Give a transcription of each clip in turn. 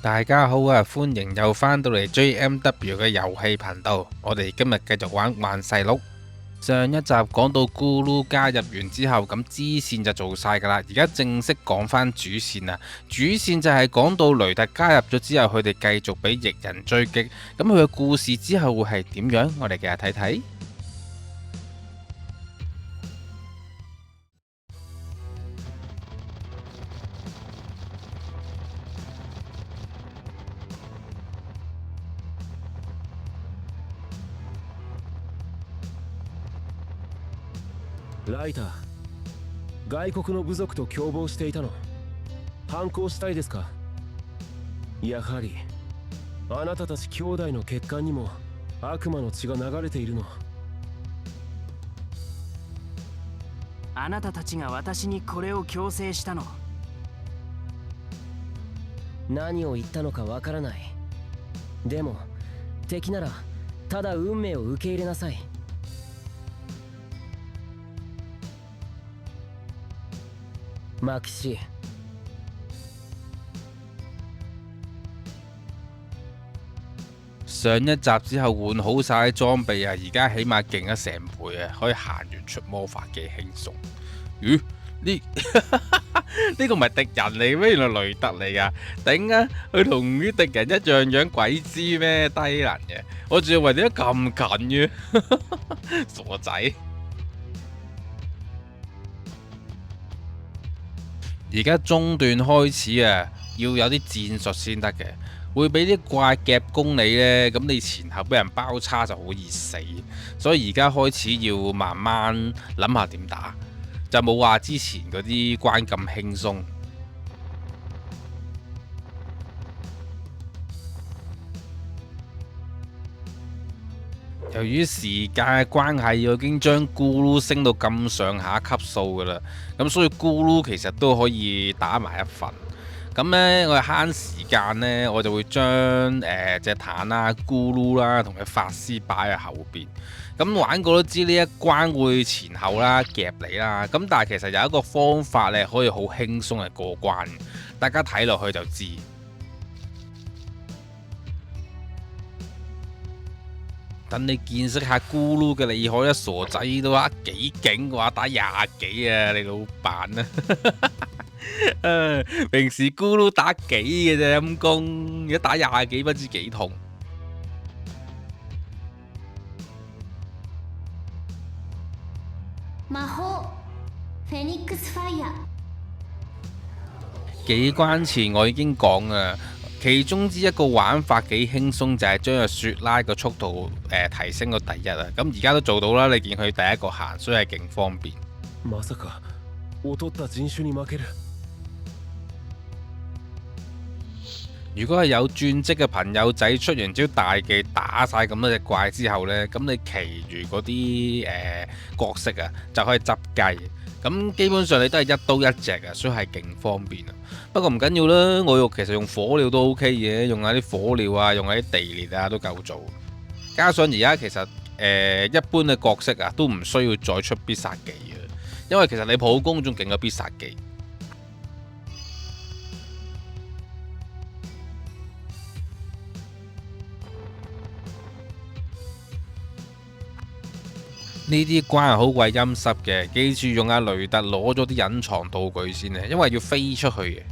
大家好啊，歡迎又返到嚟 JMW 嘅遊戲頻道。我哋今日繼續玩幻世錄。上一集講到咕嚕加入完之後，咁支線就做晒噶啦。而家正式講返主線啦。主線就係講到雷特加入咗之後，佢哋繼續俾逆人追擊。咁佢嘅故事之後會係點樣？我哋繼續睇睇。ライター、外国の部族と共謀していたの。反抗したいですか？やはりあなたたち兄弟の血管にも悪魔の血が流れているの。あなたたちが私にこれを強制したの。何を言ったのかわからない。でも敵ならただ運命を受け入れなさい。マキシ、上一集之後換好晒裝備啊，而家起碼勁咗成倍啊，可以行完出魔法嘅輕鬆。咦？呢呢個唔係敵人嚟咩？原來雷特嚟噶，頂啊！佢同啲敵人一樣樣，鬼知咩低能嘅？我仲以為點解咁近嘅，傻仔！而家中段開始啊，要有啲戰術先得嘅，會俾啲怪夾攻你呢，咁你前後俾人包抄就好易死，所以而家開始要慢慢諗下點打，就冇話之前嗰啲關咁輕鬆。由於時間嘅關係，我已經將咕嚕升到咁上下級數噶啦，咁所以咕嚕其實都可以打埋一份。咁呢，我慳時間呢，我就會將隻坦啦、咕嚕啦同佢法師擺喺後邊。咁玩過都知呢一關會前後啦夾你啦，咁但係其實有一個方法咧可以好輕鬆嘅過關，大家睇落去就知。等你見識下咕嚕嘅厲害，一傻仔都話幾勁嘅話，打廿幾啊！你老闆啊，平時咕嚕打幾嘅啫，陰公，而家打廿幾不知幾痛。魔法フェニックスファイア。幾關前我已經講啊。其中之一個玩法幾輕鬆，就係將個雪拉個速度提升到第一啊！咁而家都做到啦，你見佢第一個行，所以係勁方便。まさか劣った人種に負ける。如果係有轉職嘅朋友仔出完招大技打晒咁多隻怪之後呢，咁你其餘嗰啲角色啊就可以執雞。咁基本上你都係一刀一隻啊，所以係勁方便啊。不過唔緊要啦，我其實用火料都 OK 嘅，用下啲火料啊，用下啲地裂啊都夠做。加上而家其實一般嘅角色啊都唔需要再出必殺技嘅，因為其實你普攻仲勁過必殺技。呢啲關係好鬼陰濕嘅，記住用阿雷特攞咗啲隱藏道具先啊，因為要飛出去嘅。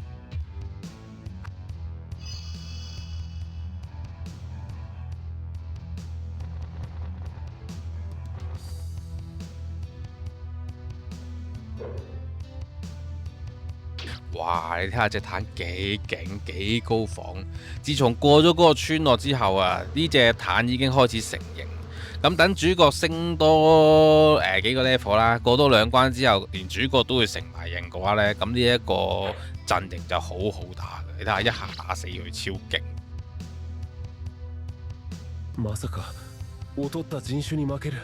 哇！你睇下隻坦幾勁幾高仿，自從過咗嗰個村落之後啊，呢隻坦已經開始成型。咁等主角升多幾個 level 啦，過多2關之後，連主角都會成埋型嘅話呢，咁呢一個陣營就好好打嘅。你睇下一下打死佢，超勁。まさか劣った人種に負ける。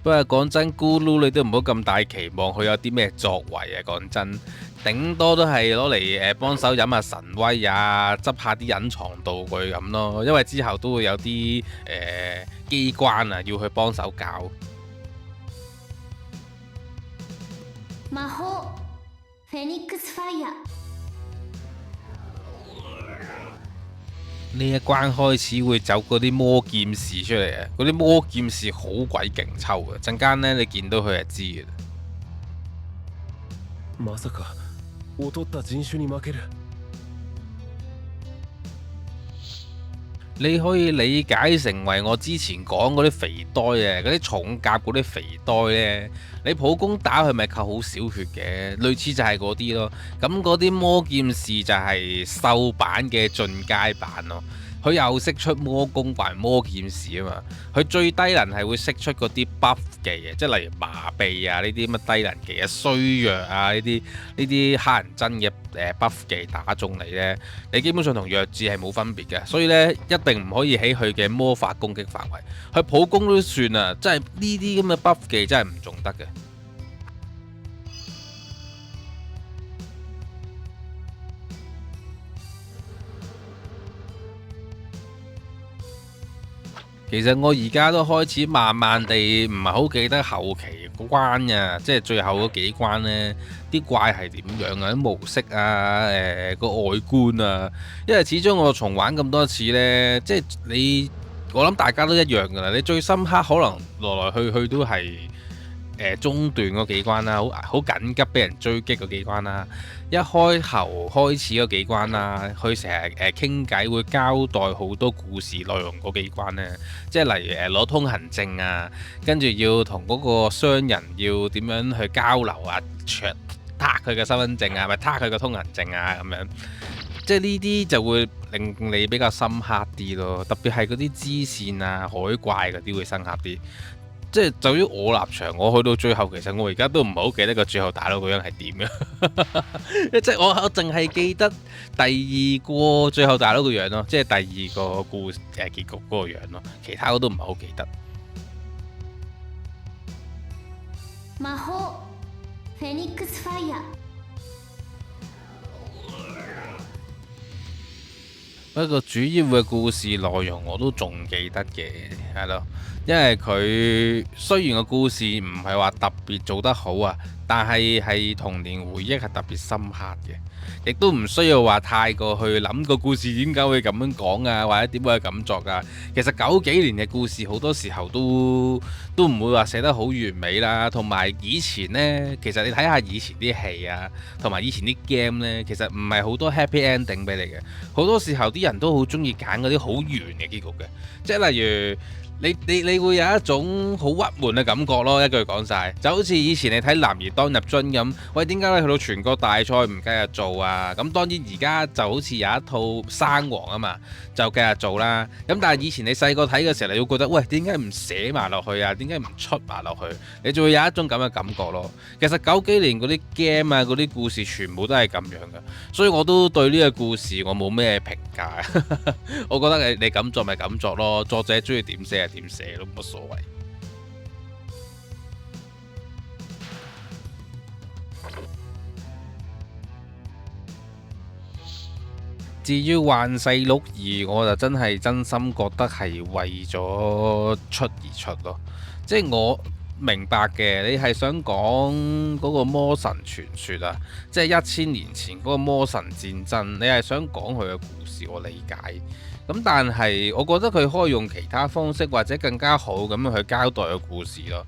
不過講真，咕嚕你都唔好咁大期望佢有啲咩作為啊！講真，頂多都係攞嚟幫手飲下神威啊，執下啲隱藏道具咁咯。因為之後都會有啲機關啊要去幫手搞。魔法フェニックスファイア。呢一關開始會走嗰啲魔劍士出嚟啊！嗰啲魔劍士好鬼勁抽嘅，陣間呢，你見到佢就知嘅。まさか劣った人種に負ける。你可以理解成為我之前講嗰啲肥呆啊，嗰啲重甲嗰啲肥呆呢，你普攻打佢咪扣好少血嘅，類似就係嗰啲咯。咁嗰啲魔劍士就係獸版嘅進階版咯。佢又識出魔攻還魔劍士啊嘛，佢最低能係會識出嗰啲 buff 技嘅，即係例如麻痹啊呢啲乜低能技啊、衰弱啊呢啲乞人憎嘅buff 技打中你呢，你基本上同弱智係冇分別嘅，所以呢，一定唔可以喺佢嘅魔法攻擊範圍，佢普攻都算啊，真係呢啲咁嘅 buff 技真係唔中得嘅。其實我而家都開始慢慢地唔係好記得後期關啊，即係最後嗰幾關呢啲怪係點樣啊，啲模式啊，個外觀啊，因為始終我重玩咁多次呢，即係我諗大家都一樣噶啦，你最深刻可能來來去去都係中段嗰幾關啦，好緊急俾人追擊嗰幾關啦，一開頭開始嗰幾關啦，佢成日傾偈會交代好多故事內容嗰幾關呢，即係例如攞通行證啊，跟住要同嗰個商人要點樣去交流啊，撻佢嘅身份證啊，咪撻佢嘅通行證啊咁樣，即係呢啲就會令你比較深刻啲咯，特別係嗰啲支線啊、海怪嗰啲會深刻啲。即係就於我立場，我去到最後，其實我而家都唔係好記得個最後打到嗰樣係點嘅，即係我淨係記得第二個最後打到個樣咯，即係第二個結局嗰個樣咯，其他我都唔係好記得。魔法フェニックスファイア。不過主要嘅故事內容我都仲記得嘅，係咯，因為佢雖然個故事唔係話特別做得好啊，但係童年回憶係特別深刻嘅，亦都唔需要話太過去諗個故事點解會咁樣講啊，或者點會咁作啊。其實90幾年嘅故事好多時候都唔會話寫得好完美啦，同埋以前呢，其實你睇下以前啲戲啊，同埋以前啲 game 呢，其實唔係好多 happy ending 俾你嘅，好多時候啲人都好中意揀嗰啲好圓嘅結局嘅，即係例如。你會有一種好鬱悶嘅感覺咯，一句講晒，就好似以前你睇男兒當入樽咁，喂，點解你去到全國大賽唔繼續做啊？咁當然而家就好似有一套生王啊嘛，就繼續做啦。咁但係以前你細個睇嘅時候，你會覺得喂，點解唔寫埋落去啊？點解唔出埋落去？你就會有一種咁嘅感覺咯。其實90幾年嗰啲 game 啊，嗰啲故事全部都係咁樣嘅，所以我都對呢個故事我冇咩評價。我覺得你咁作咪咁作咯，作者中意點寫點寫都冇乜所謂。至於《幻世錄2》，我就真心覺得係為咗出而出咯，即係我明白嘅，你係想講嗰個魔神傳說啊，即係1000年前嗰個魔神戰爭，你係想講佢嘅故事，我理解。咁但係我覺得佢可以用其他方式或者更加好咁樣去交代個故事咯。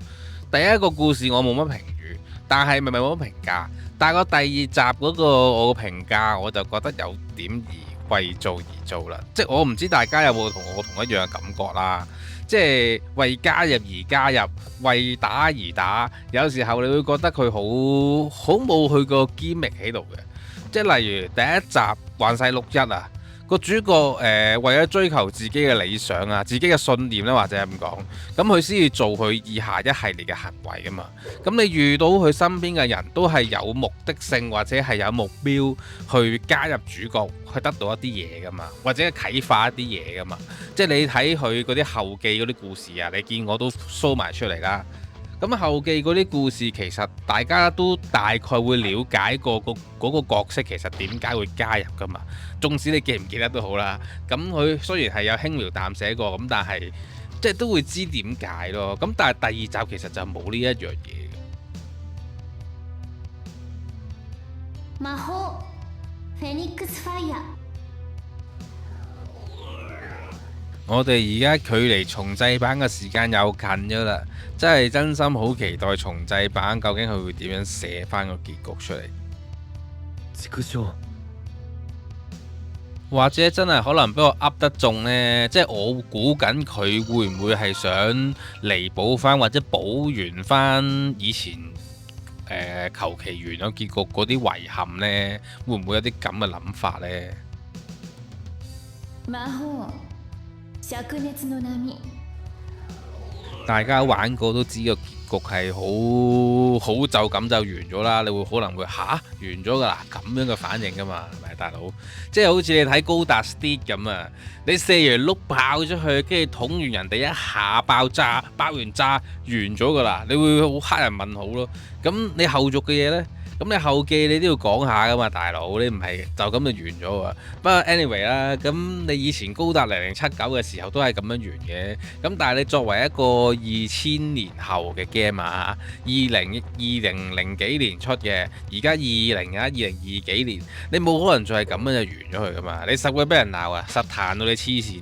第一個故事我冇乜評語，但係咪冇乜評價？但係個第二集嗰個我嘅評價我就覺得有點為做而做啦，即係我唔知大家有冇同我同一樣嘅感覺啦。即係為加入而加入，為打而打，有時候你會覺得佢好冇佢個 gimmick 喺度嘅。即係例如第一集《幻世錄1》啊。個主角為咗追求自己嘅理想啊，自己嘅信念咧，或者係咁講，咁佢先至做佢以下一系列嘅行為噶嘛。咁你遇到佢身邊嘅人都係有目的性或者係有目標去加入主角，去得到一啲嘢噶嘛，或者啟發一啲嘢噶嘛。即係你睇佢嗰啲後記嗰啲故事啊，你見我都 show 埋出嚟啦。咁後記嗰啲故事其實大家都大概會了解過嗰個角色其實點解會加入噶嘛，縱使你記唔記得都好啦。咁佢雖然係有輕描淡寫過，咁但係即係都會知點解咯。咁但係第二集其實就冇呢一樣嘢嘅。魔法フェニックスファイア。我哋而家距離重製版嘅時間又近咗啦，真心好期待重製版究竟佢會點樣寫翻個結局出嚟，畜生，或者真係可能俾我噏得中呢？即係我估緊佢會唔會係想彌補翻或者補完翻以前求其完咗結局嗰啲遺憾呢？會唔會有啲咁嘅諗法呢？魔法灼熱の波。大家玩過都知個結局係好就咁就完咗啦，你會可能會完咗㗎啦咁樣嘅反應㗎嘛，係咪大佬？即係好似你睇高達 Steed 咁啊，你射完碌爆出去，跟住捅完人哋一下爆炸，爆完炸完咗㗎啦，你會好黑人問號咯。咁你後續嘅嘢呢？咁你後記你都要講下噶嘛，大佬，你唔係就咁就完咗啊？不過 anyway 啦，咁你以前高達0079嘅時候都係咁樣完嘅，咁但係你作為一個2000年後嘅 game 啊，2000幾年出嘅，而家2020幾年，你冇可能再係咁樣就完咗佢噶嘛？你實會俾人鬧啊，實彈到你黐線。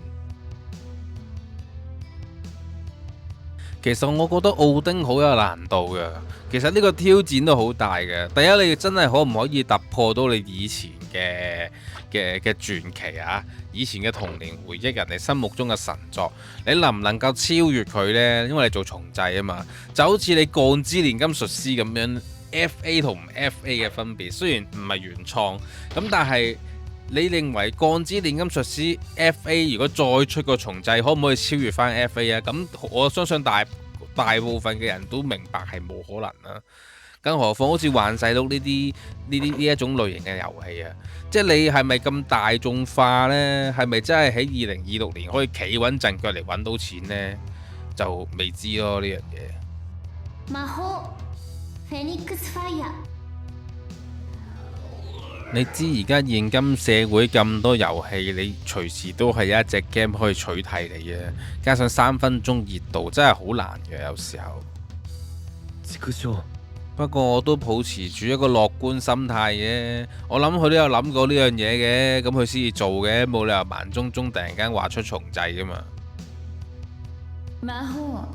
其實我覺得奧丁好有難度嘅，其實呢個挑戰都好大嘅。第一，你真係可唔可以突破到你以前嘅傳奇啊？以前嘅童年回憶，人哋心目中嘅神作，你能唔能夠超越佢呢？因為你做重製啊嘛，就好似你鋼之煉金術師咁樣 FA 同唔 FA 嘅分別，雖然唔係原創，咁但係你認為鋼之煉金術師 FA 如果再出個重製，可唔可以超越翻 FA 啊？咁我相信大部分嘅人都明白係冇可能啦。更何況好似幻世錄呢一種類型嘅遊戲啊，即係你係咪咁大眾化呢？係咪真係喺2026年可以企穩陣腳嚟揾到錢呢？就未知咯呢樣嘢。魔法フェニックスファイア。你知而家現今社會咁多遊戲，你隨時都係有一隻 game 可以取替你嘅，加上3分鐘熱度真係好難嘅，有時候。畜生，不過我都保持住一個樂觀心態嘅，我諗佢都有諗過呢樣嘢嘅，咁佢先至做嘅，冇理由盲中中突然間話出重製噶嘛。魔法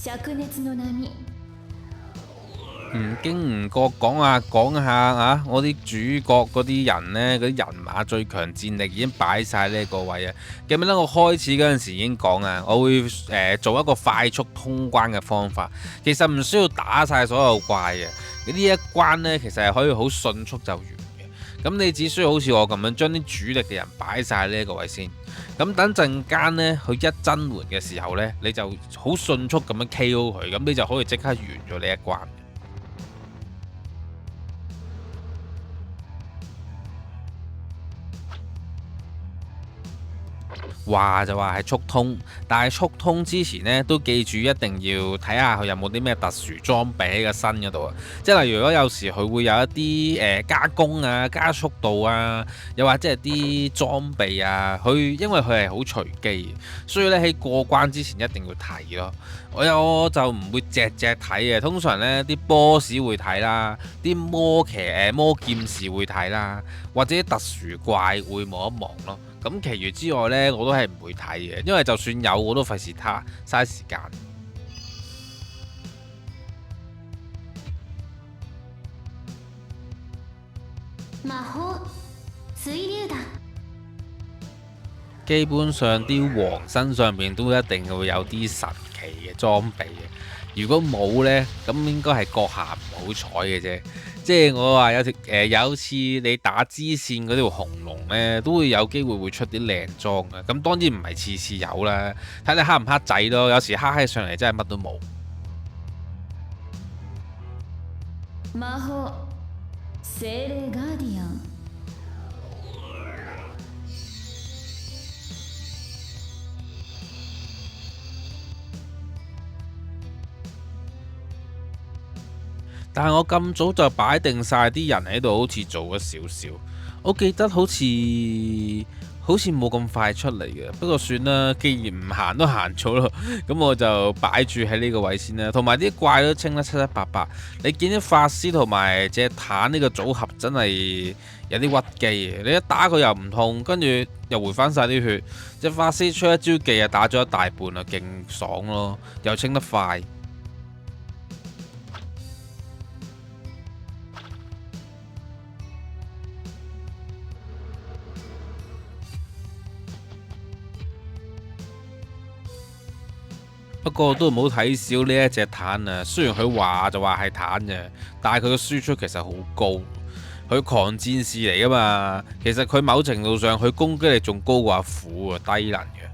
灼熱の波。唔經唔覺講下啊！我啲主角嗰啲人呢，嗰啲人馬最強戰力已經擺晒呢個位啊！記唔記得我開始嗰陣時已經講啊？我會做一個快速通關嘅方法，其實唔需要打晒所有怪嘅。呢一關呢，其實係可以好迅速就完嘅。咁你只需要好似我咁樣將啲主力嘅人擺晒呢個位先。咁等陣間呢，佢一增援嘅時候呢，你就好迅速咁樣 KO 佢，咁你就可以即刻完咗呢一關。話就話係速通，但係速通之前呢，都記住一定要睇下佢有冇啲咩特殊裝備喺個身嗰度啊！即係例如，如果有時佢會有一啲加工啊、加速度啊，又或者係啲裝備啊，因為佢係好隨機，所以咧喺過關之前一定要睇咯。我就唔會隻睇嘅，通常呢啲 boss 會睇啦，啲魔劍士會睇啦，或者特殊怪會望一望咯。咁其餘之外呢，我都係唔會睇嘅，因為就算有我都費事嘥時間。魔法水流彈。基本上啲王身上面都一定會有啲神奇嘅裝備嘅，如果冇呢，咁應該係閣下唔好彩嘅啫。即係我話有次你打支線嗰條紅龍呢，都會有機會出啲靚裝嘅。咁當然唔係次次有啦，睇你黑唔黑仔咯。有時黑起上嚟真係乜都冇。魔法精霊ガーディアン。但係我咁早就擺定晒啲人喺度，好似做咗少少。我記得好似好似冇咁快出嚟嘅。不過算啦，既然唔行都行咗咯，咁我就擺住喺呢個位先啦。同埋啲怪都清得七七八八，你見啲法師同埋隻坦呢個組合真係有啲屈機，你一打佢又唔痛，跟住又回翻晒啲血。隻法師出一招技啊，打咗一大半啊，勁爽咯，又清得快。不過都唔好睇小呢一隻坦啊，雖然佢話就話係坦嘅，但係佢嘅輸出其實好高，佢狂戰士嚟噶嘛。其實佢某程度上佢攻擊力仲高過阿虎啊，低能嘅。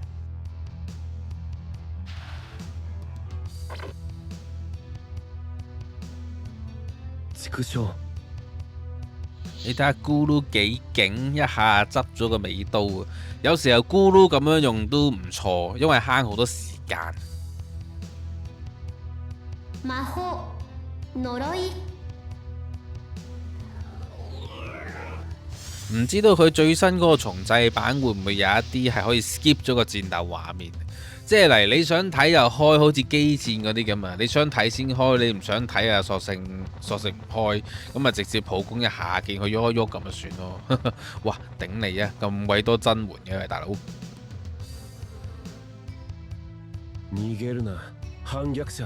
畜生，你睇下咕嚕幾勁，一下執咗個尾刀啊！有時候咕嚕咁樣用都唔錯，因為慳好多時間。魔法呪い。唔知道佢最新嗰個重製版會唔會有一啲係可以 skip 咗個戰鬥畫面？即係嚟你想睇又開，好似機戰嗰啲咁啊！你想睇先開，你唔想睇啊，索性唔開，咁啊直接普攻一下，見佢喐一喐咁就算咯。哇！頂你啊！咁鬼多增援嘅大佬。逃げるな反逆者。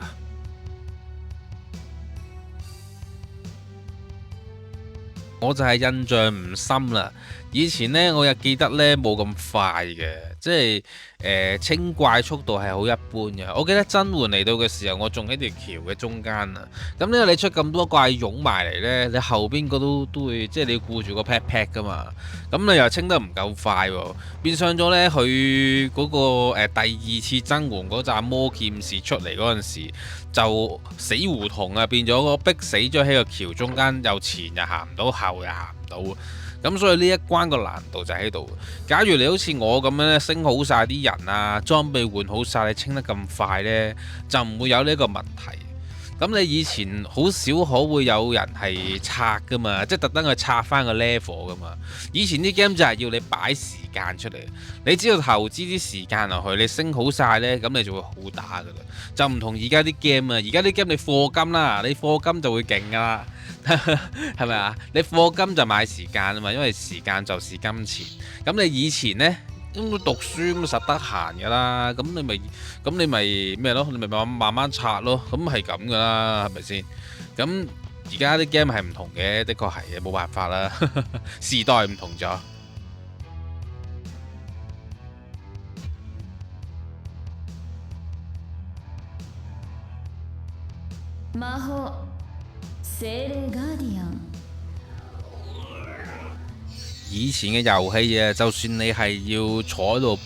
我就係印象唔深啦。以前呢，我又記得呢冇咁快嘅，即係清怪速度係好一般嘅。我記得增援嚟到嘅時候，我仲喺條橋嘅中間啊。咁呢，你出咁多怪湧埋嚟呢，你後邊嗰都會即係你要顧住個 pat 噶嘛。咁你又清得唔夠快喎，變相咗呢，佢嗰個第二次增援嗰紮魔劍士出嚟嗰陣時，就死胡同啊，變咗個逼死咗喺個橋中間，又前又行唔到，後又行唔到。咁所以呢一關個難度就喺度。假如你好似我咁樣咧，升好晒啲人啊，裝備換好晒，你清得咁快呢，就唔會有呢個問題。咁你以前好少可會有人係拆噶嘛，即係特登去拆翻個 level 噶嘛。以前啲 game 就係要你擺時間出嚟，你只要投資啲時間落去，你升好晒呢，咁你就會好打噶啦。就唔同而家啲 game 啊，而家啲 game 你課金啦，你課金就會勁噶啦。係咪啊？你課金就買時間啊嘛，因為時間就是金錢。咁你以前呢，咁讀書咁實得閒噶啦，咁你咪咩咯？你咪慢慢拆咯，咁係咁噶啦，係咪先？咁而家啲 game 係唔同嘅，的確係嘅，冇辦法啦，時代唔同咗。魔法精霊ガーディアン。以前嘅遊戲啊，就算你係要坐喺度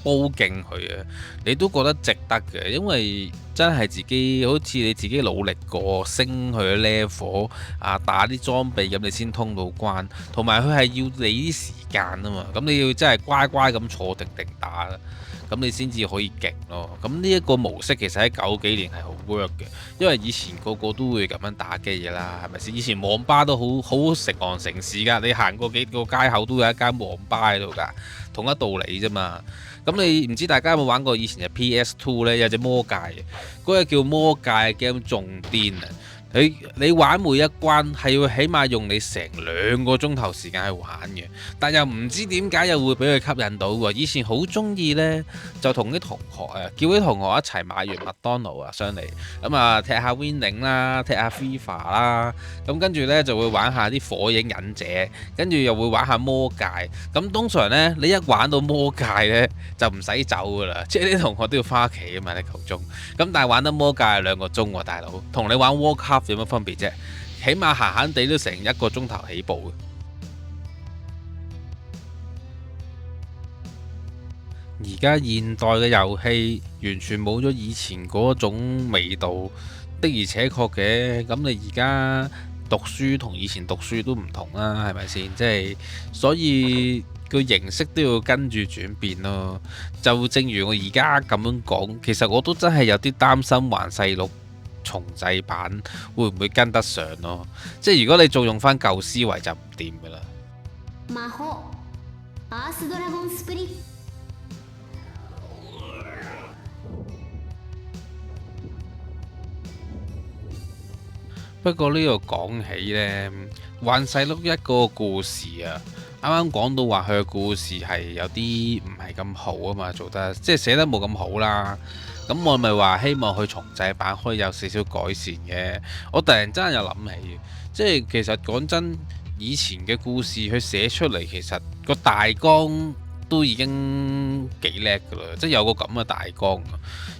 煲勁佢啊，你都覺得值得嘅，因為真係自己好似你自己努力過升佢嘅 level 啊，打啲裝備咁你先通到關，同埋佢係要你啲時間啊嘛，咁你要真係乖乖咁坐定定打啦。咁你先至可以勁咯。咁呢一個模式其實喺90幾年係好 work 嘅，因為以前個個都會咁樣打機嘅啦，係咪先？以前網吧都好成行成市㗎，你行過幾個街口都有一間網吧喺度㗎，同一道理啫嘛。咁你唔知大家有冇玩過以前嘅 PS2 呢？有隻魔戒，嗰個叫魔戒嘅 game 仲癲啊！你玩每一關係要起碼用你成2個鐘頭時間去玩嘅，但又唔知點解又會俾佢吸引到喎。以前好中意呢，就同啲同學啊，叫啲同學一齊買完麥當勞啊上嚟，咁啊踢下 Winning 啦，踢下 FIFA 啦，咁跟住呢，就會玩下啲火影忍者，跟住又會玩下魔戒。咁通常呢，你一玩到魔戒呢，就唔使走噶啦，即係啲同學都要翻屋企啊嘛，你夠鐘。咁但係玩得魔戒係2個鐘喎，大佬，同你玩 Warcraft有乜分別啫？起碼閒閒地都成1個鐘頭起步嘅。而家現代嘅遊戲完全冇咗以前嗰種味道，的而且確嘅。咁你而家讀書同以前讀書都唔同啦，係咪先？即係所以個形式都要跟住轉變咯。就正如我而家咁樣講，其實我都真係有啲擔心還細路重製版會唔會跟得上咯？即係如果你仲用翻舊思維就唔掂噶啦。魔法アースドラゴンスプリット。不過呢度講起呢，幻世錄一個故事啊，啱啱講到話佢嘅故事係有啲唔係咁好啊嘛，做得即係寫得冇咁好啦。咁我咪話希望佢重製版可以有少少改善嘅。我突然之間又諗起，即係其實講真，以前嘅故事佢寫出嚟，其實個大綱都已經幾叻噶啦，即係有個咁嘅大綱。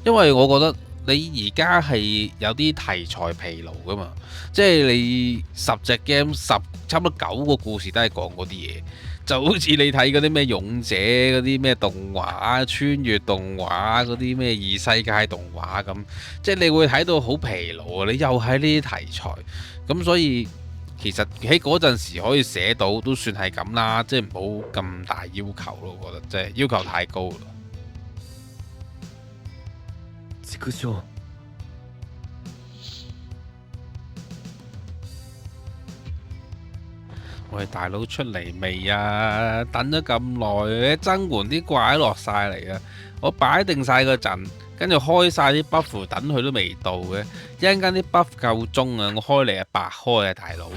因為我覺得你而家係有啲題材疲勞噶嘛，即係你10隻 game 差唔多9個故事都係講嗰啲嘢，就好似你睇嗰啲咩勇者嗰啲咩動畫、穿越動畫嗰啲咩異世界動畫咁，即係你會睇到好疲勞啊！你又係呢啲題材，咁所以其實喺嗰陣時可以寫到都算係咁啦，即係唔好咁大要求咯，我覺得即係要求太高啦。畜生。喂，大佬出嚟未啊？等咗咁耐，增援啲怪都落晒嚟啊！我擺定晒個陣，跟住開晒啲 buff，等佢都未到嘅。一陣間啲 buff 夠鐘啊，我開嚟係白開啊，大佬！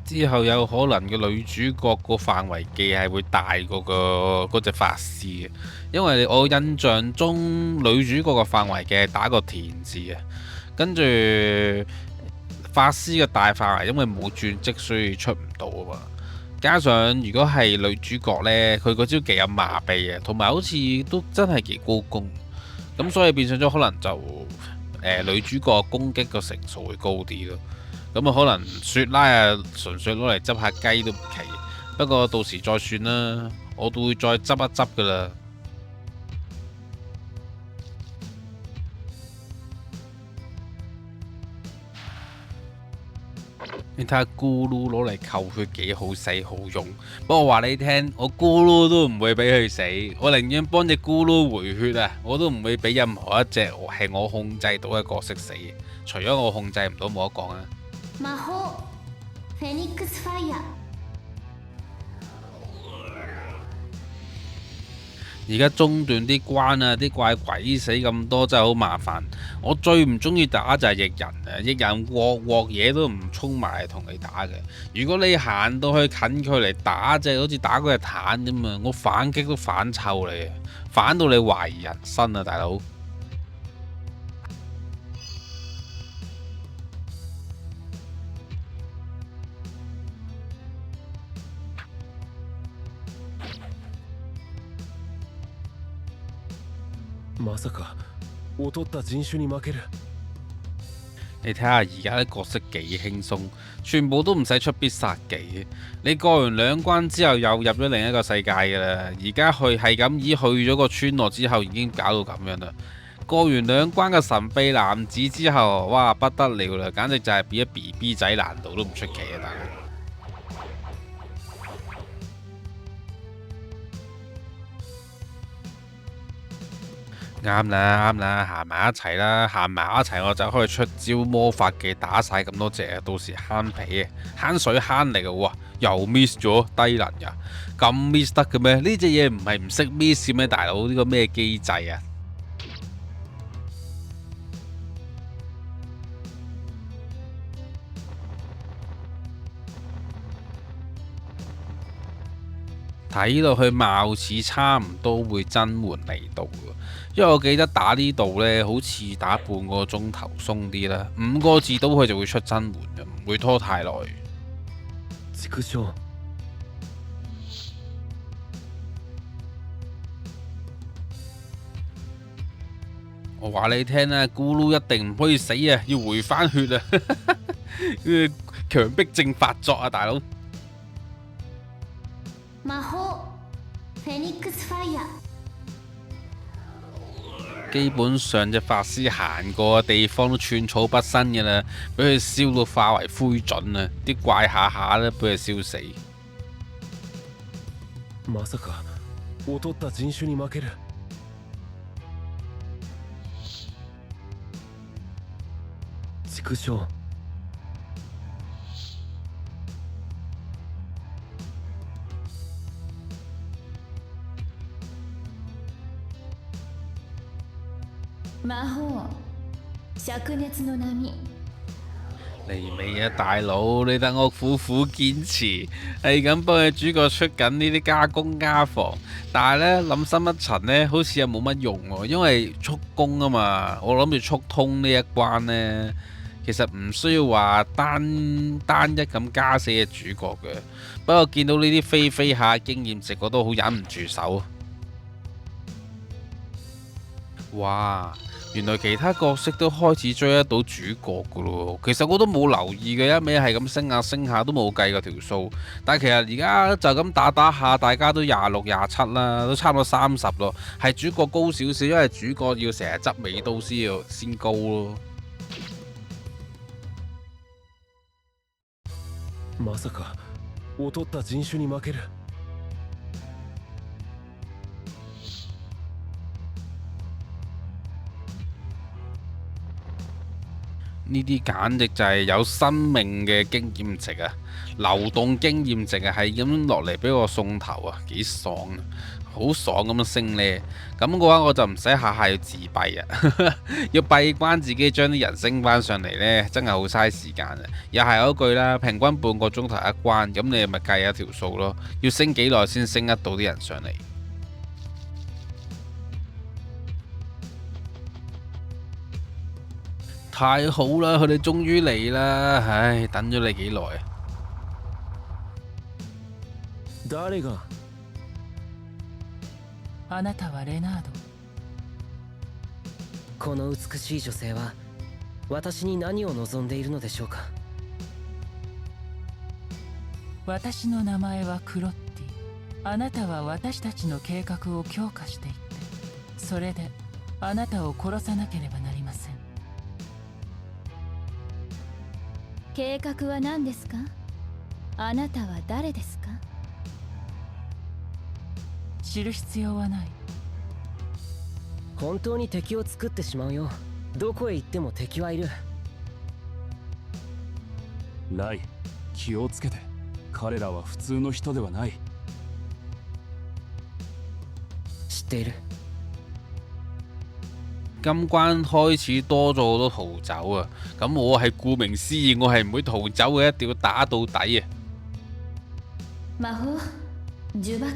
之後有可能嘅女主角個範圍技係會大過嗰隻法師嘅，因為我印象中女主角個範圍技係打個田字啊，跟住法師嘅大範圍因為冇轉職所以出唔到啊嘛，加上如果係女主角呢，佢嗰招技有麻痹啊，同埋好似都真係幾高攻，咁所以變相咗可能就女主角攻擊個成數會高啲咯。咁啊，可能雪拉啊，純粹攞嚟執下雞都唔奇。不過到時再算啦，我都會再執一執噶啦。你睇下咕嚕攞嚟扣血幾好使好用，不過話你聽，我咕嚕都唔會俾佢死，我寧願幫隻咕嚕回血啊，我都唔會俾任何一隻係我控制到嘅角色死，除咗我控制唔到冇得講啊。魔法フェニックスファイヤー。而家中段啲關啊，啲怪鬼死咁多，真係好麻煩。我最唔中意打就係翼人啊！翼人鑊鑊嘢都唔衝埋嚟同你打嘅。如果你行到去近距離打，即係好似打嗰隻坦咁啊，我反擊都反臭你，反到你懷疑人生啊，大佬！まさか劣った人種に負ける。你睇下而家啲角色幾輕鬆，全部都唔使出必殺技。你過完2關之後又入咗另一個世界㗎啦。而家去係咁已去咗個村落之後，已經搞到咁樣啦。過完2關嘅神秘男子之後，哇不得了啦，簡直就係變咗 BB 仔難度都唔出奇啊！大佬。啱啦啱啦，行埋一齊啦，行埋一齊我就可以出招魔法技打晒咁多隻啊！到時慳皮啊，慳水慳力啊！哇，又 miss 咗低能呀，咁 miss 得嘅咩？呢隻嘢唔係唔識 miss 咩？大佬呢個咩機制啊？睇落去貌似差唔多會增援嚟到喎，因為我記得打呢度呢，好似打半個鐘頭鬆啲啦，5個字到佢就會出增援嘅，唔會拖太耐。畜生。我話你聽啦，咕嚕一定唔可以死啊，要回翻血啊！強迫症發作啊，大佬！魔法フェニックスファイヤー。基本上隻法師行過嘅地方都寸草不生嘅啦，俾佢燒到化為灰燼啊！啲怪下下都俾佢燒死。まさか劣った人種に負ける。畜生。魔法灼熱の波。嚟未啊，大佬！你等我苦苦堅持，係咁幫佢主角出緊呢啲加工加防，但係呢，諗深一層呢，好似又冇乜用喎，因為速攻啊嘛，我諗住速通呢一關呢，其實唔需要話單一咁加死嘅主角嘅。不過見到呢啲飛下經驗值，我都好忍唔住手。哇！原來其他角色都開始追得到主角噶咯，其實我都冇留意嘅，一味係咁升下都冇計過條數。但係其實而家就咁打下，大家都26、27啦，都差唔多30咯，係主角高少少，因為主角要成日執尾刀先高咯。まさか劣った人種に負ける。呢啲簡直就係有生命嘅經驗值啊，流動經驗值啊，係咁落嚟俾我送頭啊，幾爽啊，好爽咁樣升呢。咁嘅話我就唔使下下要自閉啊，要閉關自己將啲人升翻上嚟呢，真係好嘥時間啊。又係嗰句啦，平均半個鐘頭一關，咁你咪計一條數咯，要升幾耐先升得到啲人上嚟。太好啦！佢哋終於嚟啦，唉，等咗你幾耐啊！誰が？あなたはレナード。この美しい女性は私に何を望んでいるのでしょうか。私の名前はクロッティ。あなたは私たちの計画を強化していって、それであなたを殺さなければなりません。計画は何ですか？あなたは誰ですか？知る必要はない。本当に敵を作ってしまうよ。どこへ行っても敵はいる。ライ、気をつけて。彼らは普通の人ではない。知っている。今關開始多咗好多逃走啊！咁我係顧名思義，我係唔會逃走嘅，一定要打到底啊！魔法呪縛。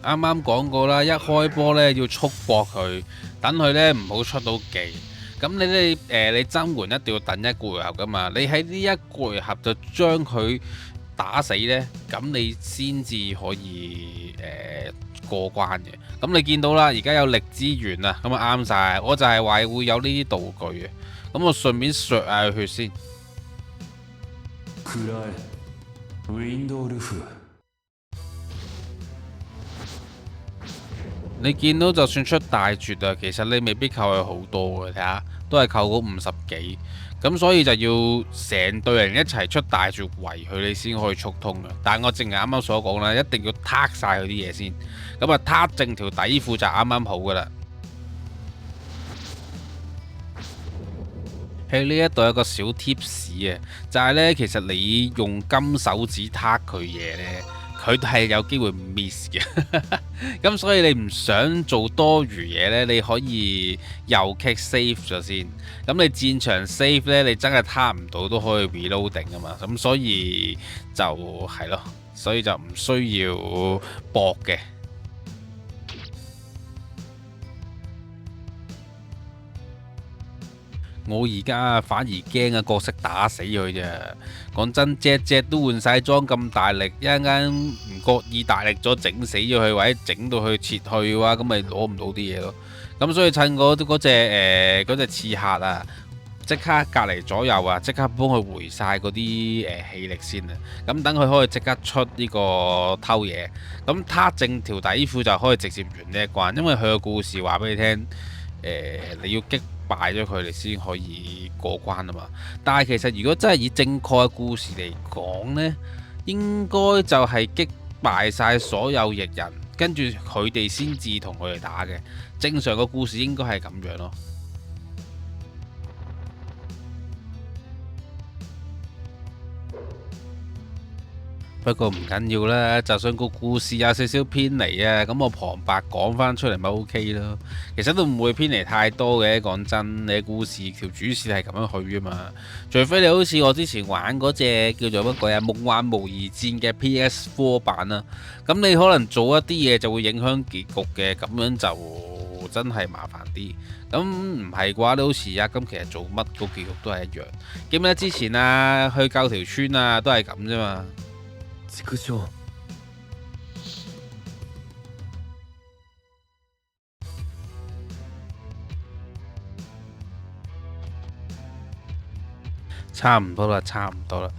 啱啱講過啦，一開波呢要束縛佢，等佢呢唔好出到技。咁你增援一定要等一個回合噶嘛，你喺呢一個回合就將佢打死呢，咁你先至可以過關嘅。咁你見到啦，而家有力資源啊，咁啊啱晒。我就係話會有呢啲道具嘅，咁我順便削下佢血先。クラエ、ウィンドウルフ。你見到就算出大絕啊，其實你未必扣佢好多嘅，睇下都係扣嗰50幾，咁所以就要成隊人一齊出大絕圍佢，你先可以速通嘅。但係我正係啱啱所講啦，一定要撻晒佢啲嘢先，咁啊撻正條底褲就啱啱好噶啦。喺呢一度有個小 tips 啊，就係呢，其實你用金手指撻佢嘢呢，佢係有機會 miss 嘅，咁所以你唔想做多餘嘢呢，你可以右 click save 咗先。咁你戰場 save 呢，你真係撻唔到都可以 reloading 啊嘛。咁所以就係咯，所以就唔需要搏嘅。我而家反而驚啊，角色打死佢啫。講真，隻都換晒裝咁大力，一陣間唔覺意大力咗整死咗佢，或者整到佢撤去嘅話，咁咪攞唔到啲嘢咯。咁所以趁嗰隻刺客啊，即刻隔離左右啊，即刻幫佢回晒嗰啲氣力先啊。咁等佢可以即刻出呢個偷嘢，咁撻正條底褲就可以直接完呢一關，因為佢個故事話俾你聽，你要擊敗咗佢，你先可以過關啊嘛。但係其實如果真係以正確嘅故事嚟講呢，應該就係擊敗晒所有役人，跟住佢哋先至同佢哋打嘅。正常個故事應該係咁樣咯。不過唔緊要啦，就算個故事有少少偏離啊，咁我旁白講翻出嚟咪 OK 咯。其實都唔會偏離太多嘅，講真，你故事條主線係咁樣去啊嘛。除非你好似我之前玩嗰隻叫做乜鬼啊《夢幻模擬戰》嘅 PS4 版啦，咁你可能做一啲嘢就會影響結局嘅，咁樣就真係麻煩啲。咁唔係嘅話，你好似而家咁，其實做乜個結局都係一樣。記唔記得之前啊去救條村啊都係咁啫嘛。畜生。差唔多啦，差唔多啦。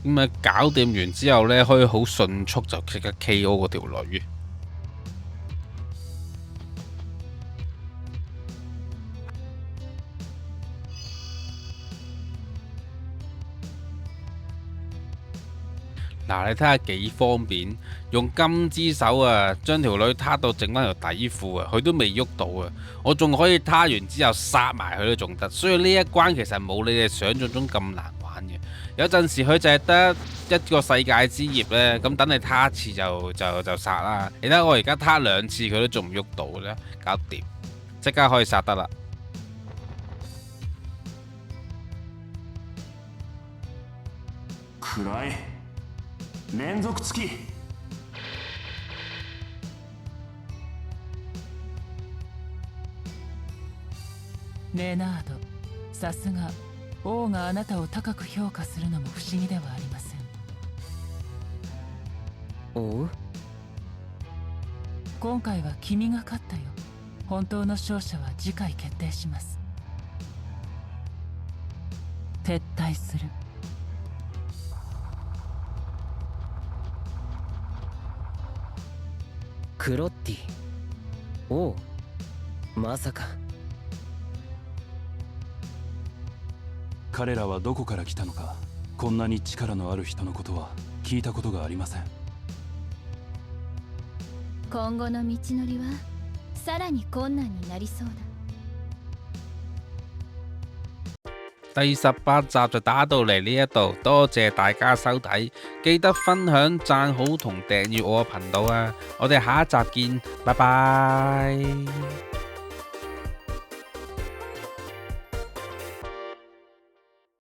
咁啊，搞掂完之後呢，可以好迅速就即刻 KO 嗰條女。嗱，你睇下幾方便，用金之手啊，將條女撻到整翻條底褲啊，佢都未喐到啊！我仲可以撻完之後殺埋佢都仲得，所以呢一關其實冇你哋想象中咁難玩嘅。有陣時佢就係得一個世界之業呢，咁等你撻一次就殺啦。你睇我而家撻兩次佢都仲唔喐到咧，搞掂，即刻可以殺得啦。暗い連続突き。レナード、さすが王があなたを高く評価するのも不思議ではありません。おう？今回は君が勝ったよ。本当の勝者は次回決定します。撤退する。クロッティ。おう、まさか。彼らはどこから来たのか、こんなに力のある人のことは聞いたことがありません。今後の道のりはさらに困難になりそうだ。第18集就打到嚟呢一度，多謝大家收睇，記得分享、讚好同訂閱我嘅頻道啊！我哋下一集見，拜拜。